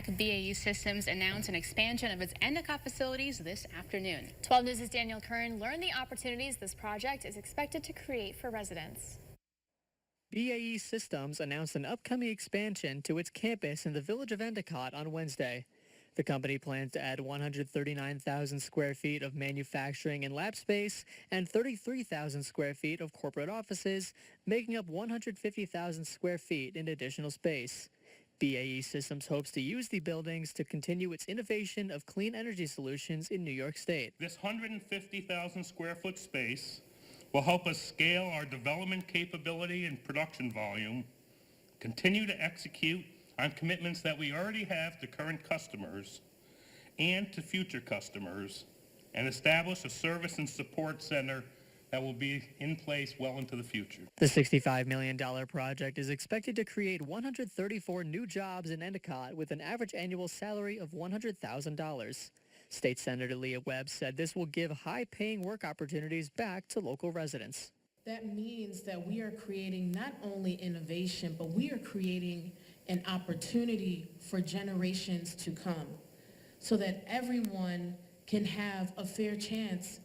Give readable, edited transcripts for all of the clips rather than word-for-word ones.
back, BAE Systems announced an expansion of its Endicott facilities this afternoon. 12 News' Daniel Curran learned the opportunities this project is expected to create for residents. BAE Systems announced an upcoming expansion to its campus in the village of Endicott on Wednesday. The company plans to add 139,000 square feet of manufacturing and lab space and 33,000 square feet of corporate offices, making up 150,000 square feet in additional space. BAE Systems hopes to use the buildings to continue its innovation of clean energy solutions in New York State. This 150,000 square foot space will help us scale our development capability and production volume, continue to execute on commitments that we already have to current customers and to future customers, and establish a service and support center that will be in place well into the future. The $65 million project is expected to create 134 new jobs in Endicott with an average annual salary of $100,000. State Senator Leah Webb said this will give high-paying work opportunities back to local residents. That means that we are creating not only innovation, but we are creating an opportunity for generations to come so that everyone can have a fair chance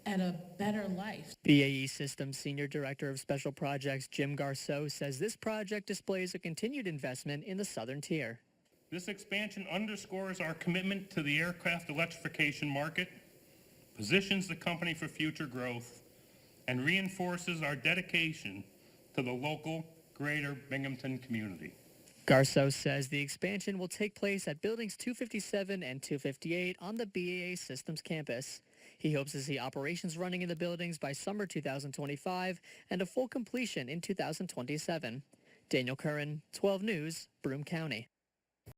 at a better life. BAE Systems Senior Director of Special Projects Jim Garceau says this project displays a continued investment in the southern tier. This expansion underscores our commitment to the aircraft electrification market, positions the company for future growth, and reinforces our dedication to the local greater Binghamton community. Garceau says the expansion will take place at buildings 257 and 258 on the BAE Systems campus. He hopes to see operations running in the buildings by summer 2025 and a full completion in 2027. Daniel Curran, 12 News, Broome County.